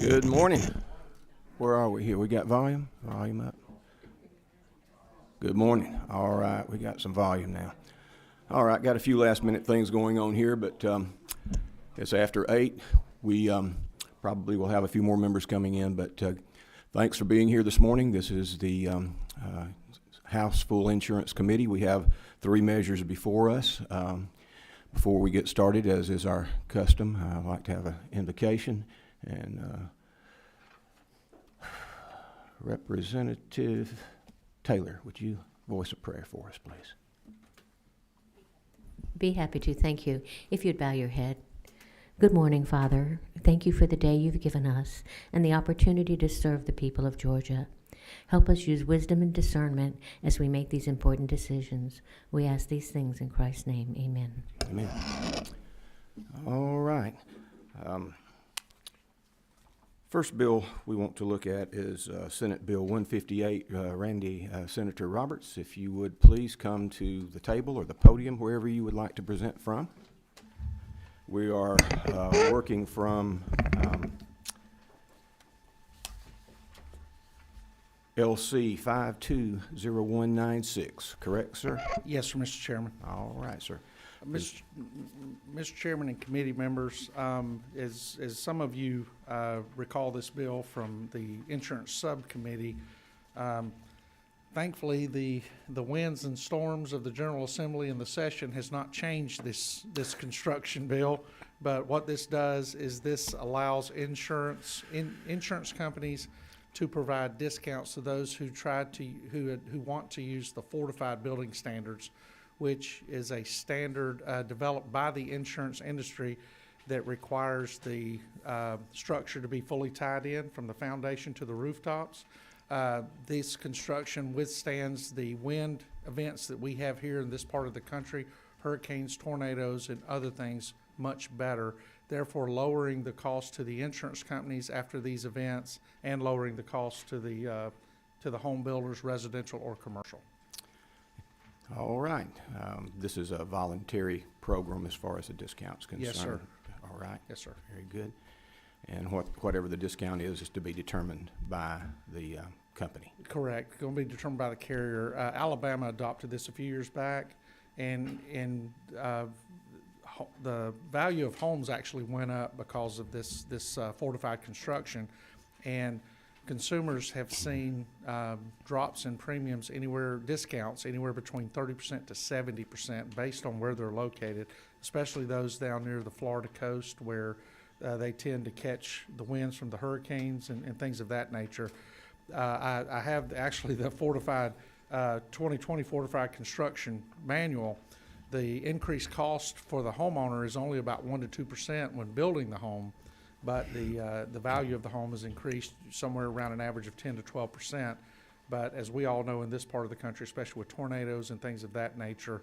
Good morning. Where are we here? We got volume? Volume up. Good morning. All right, we got some volume now. All right, got a few last minute things going on here, but it's after 8. We probably will have a few more members coming in, but thanks for being here this morning. This is the House Full Insurance Committee. We have 3 measures before us. Before we get started, as is our custom, I'd like to have an invocation. And Representative Taylor, would you voice a prayer for us, please? Be happy to. Thank you. If you'd bow your head. Good morning, Father. Thank you for the day you've given us and the opportunity to serve the people of Georgia. Help us use wisdom and discernment as we make these important decisions. We ask these things in Christ's name. Amen. Amen. All right. First bill we want to look at is Senate Bill 158. Senator Roberts, if you would please come to the table or the podium, wherever you would like to present from. We are working from LC 520196, correct, sir? Yes, sir, Mr. Chairman. All right, sir. Mr. Chairman and committee members, as some of you recall this bill from the Insurance Subcommittee, thankfully the winds and storms of the General Assembly and the session has not changed this construction bill. But what this does is this allows insurance companies to provide discounts to those who want to use the fortified building standards, which is a standard developed by the insurance industry that requires the structure to be fully tied in from the foundation to the rooftops. This construction withstands the wind events that we have here in this part of the country, hurricanes, tornadoes, and other things much better, therefore lowering the cost to the insurance companies after these events and lowering the cost to the home builders, residential or commercial. All right. This is a voluntary program as far as the discount's concerned. Yes, sir. All right. Yes, sir. Very good. And whatever the discount is to be determined by the company. Correct. Going to be determined by the carrier. Alabama adopted this a few years back, and the value of homes actually went up because of this fortified construction, and consumers have seen drops in premiums discounts anywhere between 30% to 70% based on where they're located, especially those down near the Florida coast where they tend to catch the winds from the hurricanes and things of that nature. I have actually the 2020 fortified construction manual. The increased cost for the homeowner is only about 1% to 2% when building the home, but the value of the home has increased somewhere around an average of 10 to 12%. But as we all know in this part of the country, especially with tornadoes and things of that nature,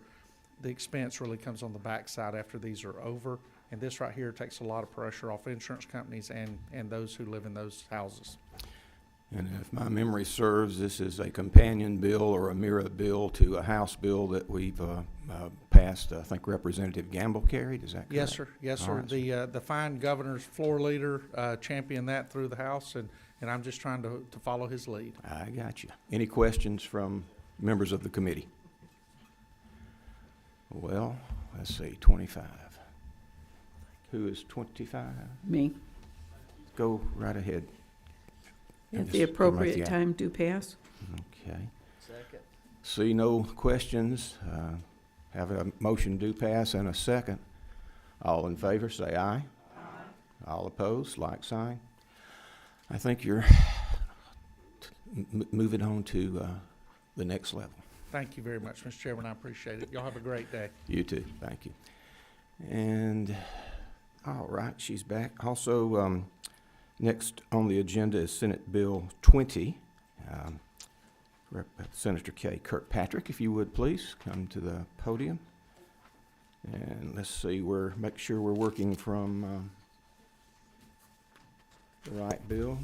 the expense really comes on the backside after these are over. And this right here takes a lot of pressure off insurance companies and those who live in those houses. And if my memory serves, this is a companion bill or a mirror bill to a House bill that we've passed. I think Representative Gamble carried. Is that correct? Yes, sir. Yes, sir. Right. The fine governor's floor leader championed that through the House, and I'm just trying to follow his lead. I got you. Any questions from members of the committee? Well, let's see, 25. Who is 25? Me. Go right ahead. At the appropriate time do pass. Okay. Second. See no questions. Have a motion do pass and a second. All in favor, say aye. Aye. All opposed, like sign. I think you're moving on to the next level. Thank you very much, Mr. Chairman. I appreciate it. Y'all have a great day. You too. Thank you. And all right, she's back. Also, next on the agenda is Senate Bill 20. Senator Kirkpatrick, if you would please come to the podium. And let's see, make sure we're working from the right bill.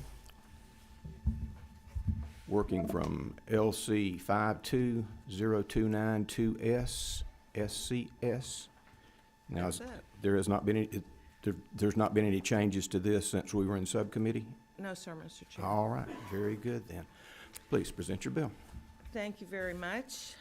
Working from LC 520292S SCS. Now, there's not been any changes to this since we were in subcommittee? No, sir, Mr. Chair. All right, very good then. Please present your bill. Thank you very much.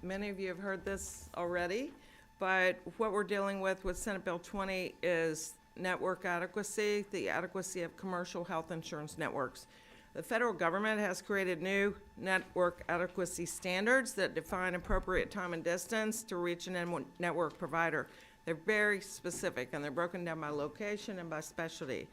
Many of you have heard this already, but what we're dealing with Senate Bill 20 is network adequacy, the adequacy of commercial health insurance networks. The federal government has created new network adequacy standards that define appropriate time and distance to reach an network provider. They're very specific, and they're broken down by location and by specialty.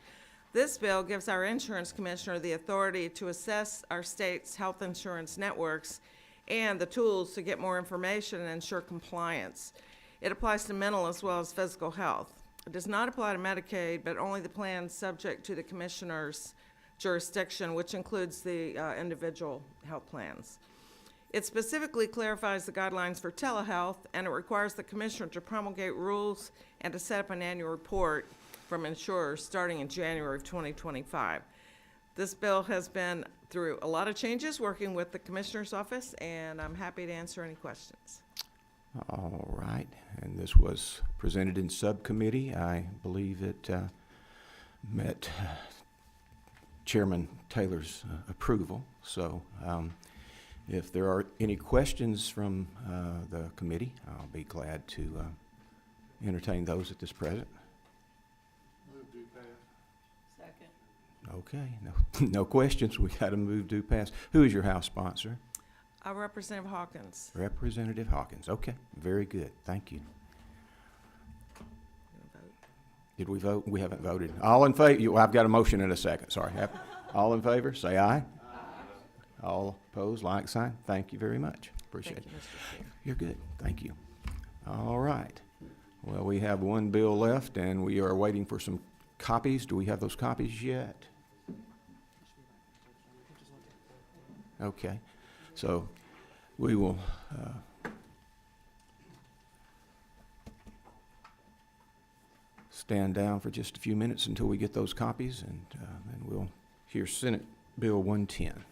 This bill gives our insurance commissioner the authority to assess our state's health insurance networks and the tools to get more information and ensure compliance. It applies to mental as well as physical health. It does not apply to Medicaid, but only the plans subject to the commissioner's jurisdiction, which includes the individual health plans. It specifically clarifies the guidelines for telehealth, and it requires the commissioner to promulgate rules and to set up an annual report from insurers starting in January of 2025. This bill has been through a lot of changes working with the commissioner's office, and I'm happy to answer any questions. All right, and this was presented in subcommittee. I believe it met Chairman Taylor's approval. So if there are any questions from the committee, I'll be glad to entertain those at this present. Move to pass. Second. Okay, no questions. We got to move to pass. Who is your House sponsor? Representative Hawkins. Representative Hawkins. Okay, very good. Thank you. Did we vote? We haven't voted. All in favor? I've got a motion in a second. Sorry. All in favor? Say aye. Aye. All opposed? Like sign. Thank you very much. Appreciate it. Thank you, Mr. Chair. You're good. Thank you. All right. Well, we have one bill left, and we are waiting for some copies. Do we have those copies yet? Okay. So we will stand down for just a few minutes until we get those copies, and then we'll hear Senate Bill 110.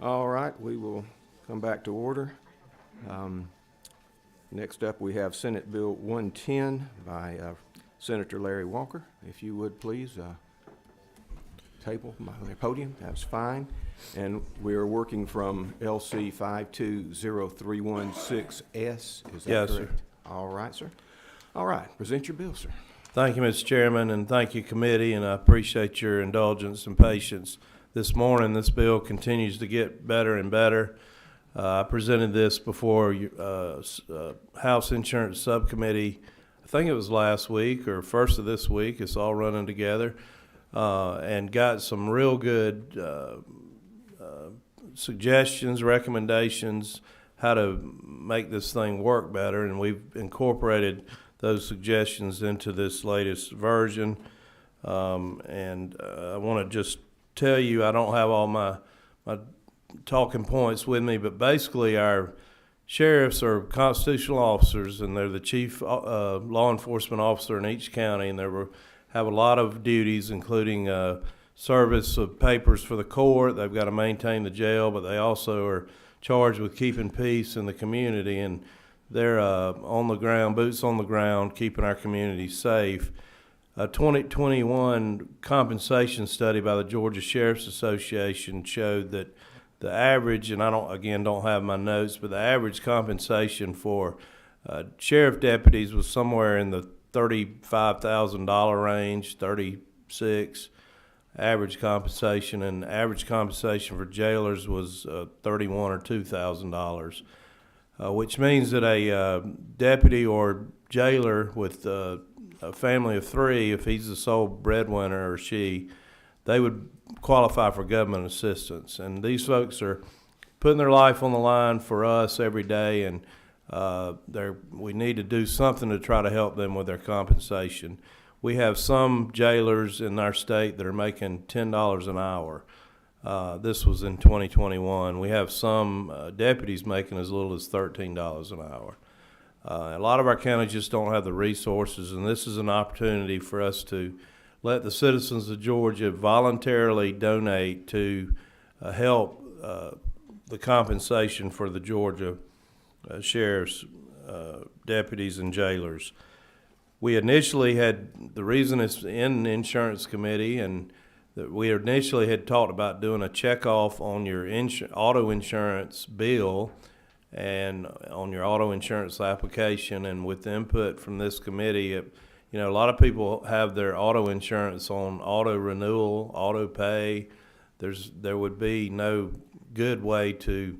All right, we will come back to order. Next up, we have Senate Bill 110 by Senator Larry Walker. If you would, please, table my podium, that's fine. And we are working from LC 520316S, is that correct? Yes, sir. All right, sir. All right, present your bill, sir. Thank you, Mr. Chairman, and thank you, committee, and I appreciate your indulgence and patience. This morning, this bill continues to get better and better. I presented this before House Insurance Subcommittee, I think it was last week or first of this week. It's all running together, and got some real good suggestions, recommendations, how to make this thing work better, and we've incorporated those suggestions into this latest version. And I want to just tell you, I don't have all my talking points with me, but basically our sheriffs are constitutional officers, and they're the chief law enforcement officer in each county, and they have a lot of duties, including service of papers for the court. They've got to maintain the jail, but they also are charged with keeping peace in the community, and they're on the ground, boots on the ground, keeping our community safe. A 2021 compensation study by the Georgia Sheriff's Association showed that the average, and I don't have my notes, but the average compensation for sheriff deputies was somewhere in the $35,000 range, 36 average compensation, and average compensation for jailers was $31,000 or $2,000, which means that a deputy or jailer with a family of three, if he's the sole breadwinner or she, they would qualify for government assistance. And these folks are putting their life on the line for us every day, and we need to do something to try to help them with their compensation. We have some jailers in our state that are making $10 an hour. This was in 2021. We have some deputies making as little as $13 an hour. A lot of our counties just don't have the resources, and this is an opportunity for us to let the citizens of Georgia voluntarily donate to help the compensation for the Georgia sheriff's deputies and jailers. We initially had, the reason it's in the insurance committee, and that we initially had talked about doing a checkoff on your auto insurance bill and on your auto insurance application, and with the input from this committee, a lot of people have their auto insurance on auto renewal, auto pay. There would be no good way to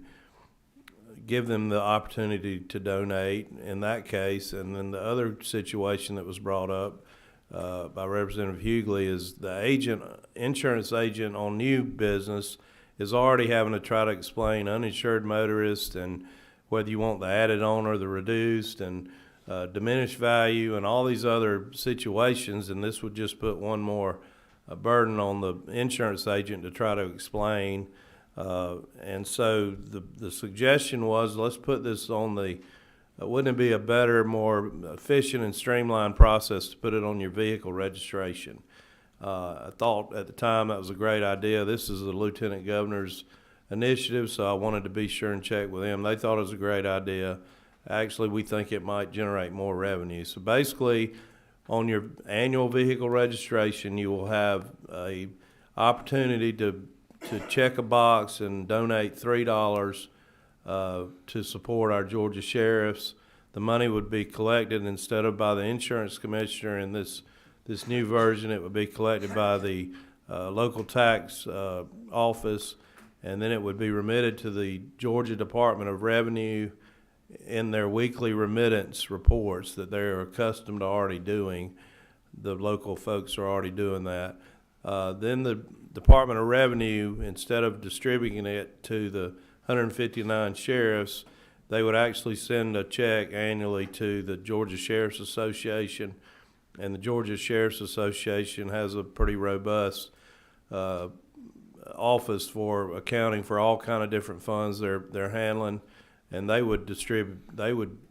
give them the opportunity to donate in that case. And then the other situation that was brought up by Representative Hughley is the insurance agent on new business is already having to try to explain uninsured motorists and whether you want the added on or the reduced and diminished value and all these other situations, and this would just put one more burden on the insurance agent to try to explain. And so the suggestion was, let's put this on wouldn't it be a better, more efficient and streamlined process to put it on your vehicle registration? I thought at the time that was a great idea. This is the Lieutenant Governor's initiative, so I wanted to be sure and check with them. They thought it was a great idea. Actually, we think it might generate more revenue. So basically, on your annual vehicle registration, you will have a opportunity to check a box and donate $3 to support our Georgia sheriffs. The money would be collected instead of by the insurance commissioner in this new version. It would be collected by the local tax office, and then it would be remitted to the Georgia Department of Revenue in their weekly remittance reports that they're accustomed to already doing. The local folks are already doing that. Then the Department of Revenue, instead of distributing it to the 159 sheriffs, they would actually send a check annually to the Georgia Sheriff's Association, and the Georgia Sheriff's Association has a pretty robust office for accounting for all kind of different funds they're handling, and they would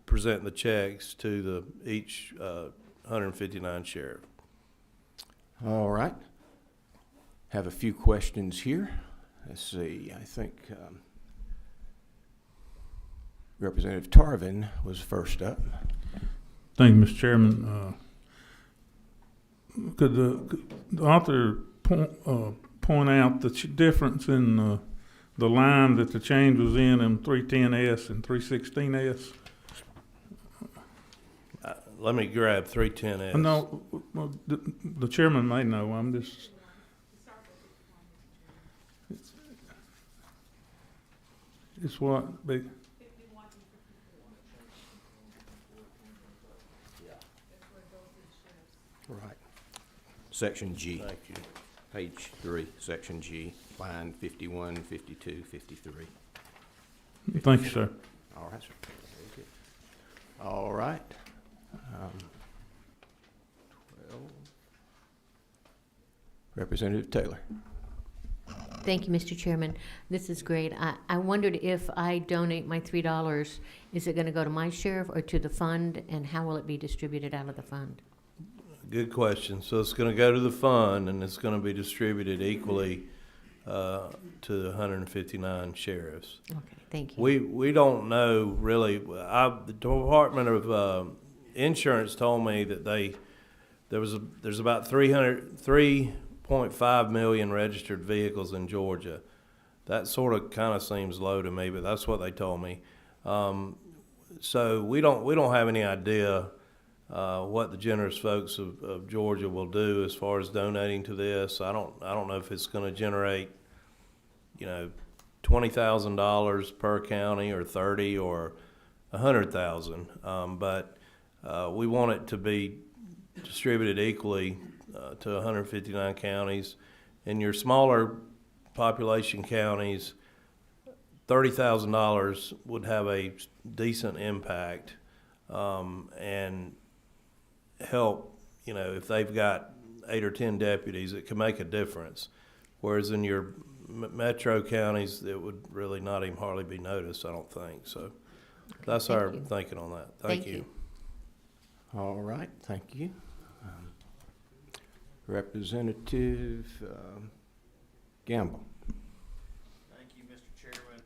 present the checks to each 159 sheriff. All right. Have a few questions here. Let's see, I think Representative Tarvin was first up. Thank you, Mr. Chairman. Could the author point out the difference in the line that the change was in 310S and 316S? Let me grab 310S. No, well, the chairman may know. I'm just. It's what big. Right. Section G, Thank you. page 3, section G, line 51, 52, 53. Thank you, sir. All right, sir. Very good. All right. 12. Representative Taylor. Thank you, Mr. Chairman. This is great. I wondered if I donate my $3, is it going to go to my sheriff or to the fund, and how will it be distributed out of the fund? Good question. So it's going to go to the fund, and it's going to be distributed equally to the 159 sheriffs. Okay, thank you. We don't know really. The Department of Insurance told me that there's about 3.5 million registered vehicles in Georgia. That sort of kind of seems low to me, but that's what they told me. So we don't have any idea what the generous folks of Georgia will do as far as donating to this. I don't know if it's going to generate, $20,000 per county or 30 or 100,000. But we want it to be distributed equally to 159 counties. In your smaller population counties, $30,000 would have a decent impact and help. If they've got 8 or 10 deputies, it can make a difference. Whereas in your metro counties, it would really not even hardly be noticed, I don't think. So that's thank our you. thinking on that. Thank you. All right, thank you. Representative Gamble. Thank you, Mr. Chairman.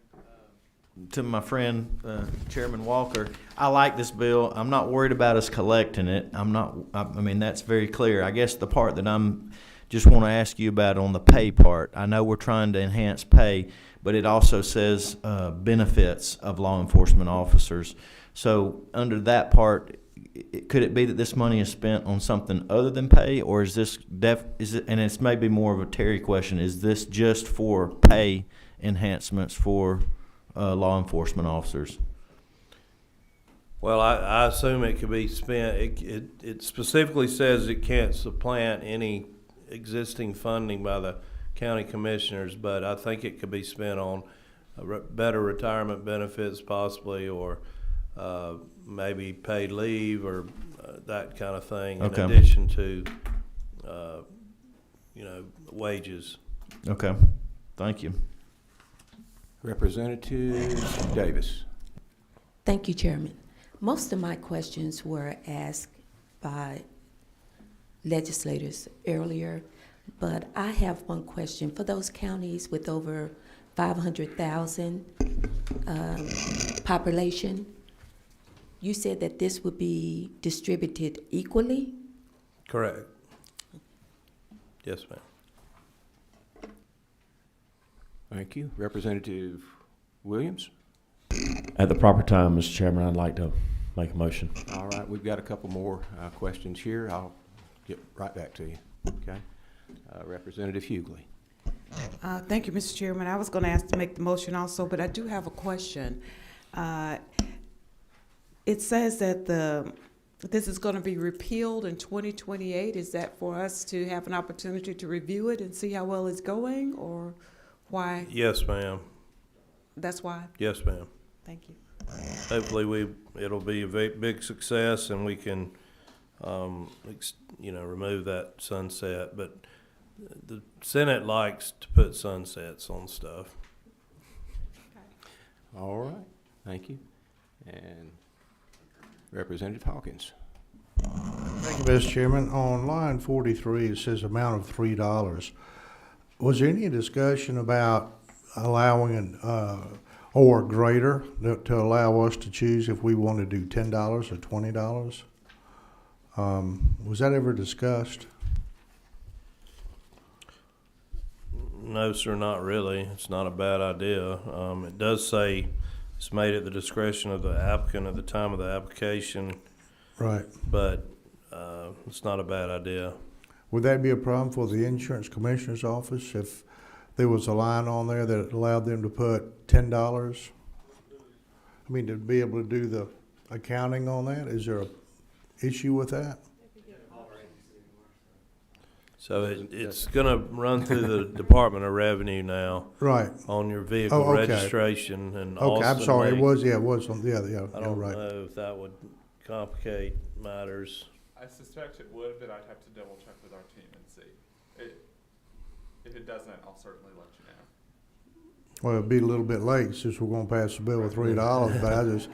To my friend, Chairman Walker, I like this bill. I'm not worried about us collecting it. I mean, that's very clear. I guess the part that just want to ask you about on the pay part, I know we're trying to enhance pay, but it also says benefits of law enforcement officers. So under that part, could it be that this money is spent on something other than pay, or is this and it's maybe more of a Terry question, is this just for pay enhancements for law enforcement officers? Well, I assume it could be spent. It specifically says it can't supplant any existing funding by the county commissioners, but I think it could be spent on better retirement benefits possibly, or maybe paid leave or that kind of thing, Okay. in addition to wages. Okay, thank you. Representative Davis. Thank you, Chairman. Most of my questions were asked by legislators earlier, but I have one question. For those counties with over 500,000 population, you said that this would be distributed equally? Correct. Yes, ma'am. Thank you. Representative Williams. At the proper time, Mr. Chairman, I'd like to make a motion. All right, we've got a couple more questions here. I'll get right back to you. Okay. Representative Hughley. Thank you, Mr. Chairman. I was going to ask to make the motion also, but I do have a question. It says that this is going to be repealed in 2028. Is that for us to have an opportunity to review it and see how well it's going, or why? Yes, ma'am. That's why? Yes, ma'am. Thank you. Hopefully it'll be a big success and we can, remove that sunset. But the Senate likes to put sunsets on stuff. All right. Thank you. And Representative Hawkins. Thank you, Mr. Chairman. On line 43, it says amount of $3. Was there any discussion about allowing or greater to allow us to choose if we want to do $10 or $20? Was that ever discussed? No, sir, not really. It's not a bad idea. It does say it's made at the discretion of the applicant at the time of the application, Right. but it's not a bad idea. Would that be a problem for the insurance commissioner's office if there was a line on there that allowed them to put $10? I mean, to be able to do the accounting on that? Is there a issue with that? So it's gonna run through the Department of Revenue now Right. on your vehicle Oh, okay. registration and Okay, I'm Austin sorry. It Lake. was on, yeah, I you're don't right. know if that would complicate matters. I suspect it would, but I'd have to double check with our team and see. If it doesn't, I'll certainly let you know. Well, it'd be a little bit late since we're gonna pass the bill with $3, but I just,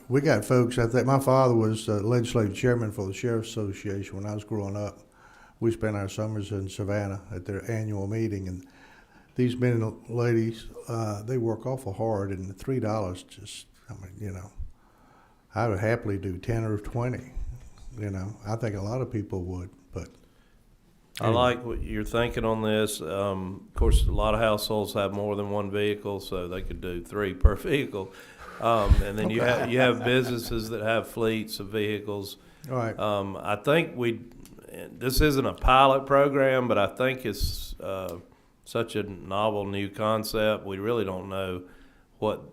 we got folks, I think, my father was legislative chairman for the Sheriff's Association when I was growing up. We spent our summers in Savannah at their annual meeting, and these men and ladies, they work awful hard, and $3 just, I would happily do 10 or 20, I think a lot of people would, but. I like what you're thinking on this. Of course, a lot of households have more than one vehicle, so they could do 3 per vehicle. And then you have businesses that have fleets of vehicles. All right. I think this isn't a pilot program, but I think it's such a novel new concept. We really don't know what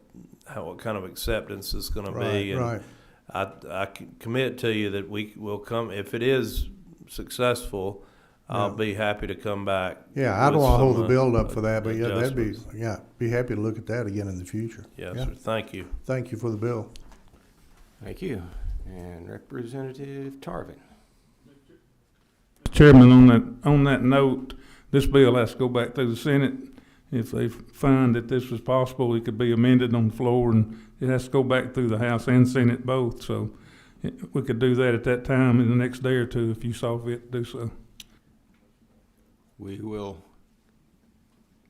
kind of acceptance it's going to be. And right. I can commit to you that we will come, if it is successful, I'll be happy to come back. Yeah, I don't want to hold the build up for that, but adjustments. be happy to look at that again in the future. Yes, sir. Thank you. Thank you for the bill. Thank you. And Representative Tarvin. Chairman, on that note, this bill has to go back through the Senate. If they find that this was possible, it could be amended on the floor, and it has to go back through the House and Senate both. So we could do that at that time in the next day or two if you saw fit to do so. We will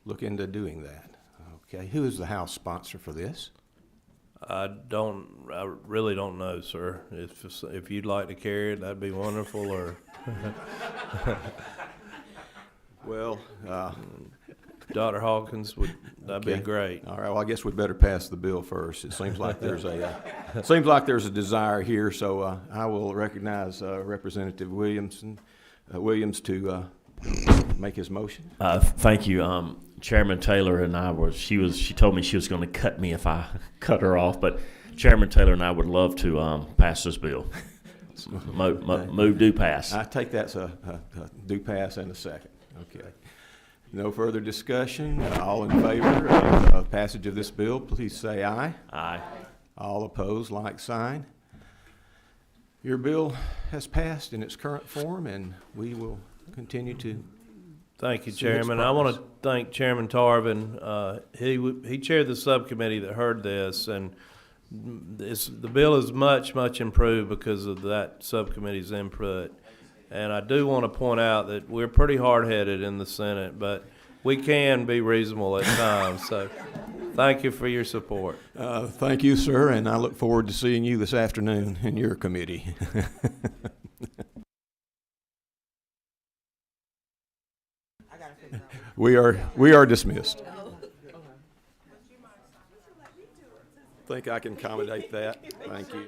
look into doing that. Okay, who is the House sponsor for this? I really don't know, sir. If you'd like to carry it, that'd be wonderful, or. Well, Dr. Hawkins, that'd be great. All right, well, I guess we'd better pass the bill first. It seems like there's a desire here, so I will recognize Representative Williams to make his motion. Thank you. Chairman Taylor and I she told me she was going to cut me if I cut her off, but Chairman Taylor and I would love to pass this bill. Move, do pass. I take that's a do pass and a second. Okay. No further discussion. All in favor of passage of this bill, please say aye. Aye. All opposed, like sign. Your bill has passed in its current form, and we will continue to. Thank you, Chairman. I want to thank Chairman Tarvin. He chaired the subcommittee that heard this, and the bill is much, much improved because of that subcommittee's input. And I do want to point out that we're pretty hard-headed in the Senate, but we can be reasonable at times. So thank you for your support. Thank you, sir, and I look forward to seeing you this afternoon in your committee. We are dismissed. Think I can accommodate that. Thank you.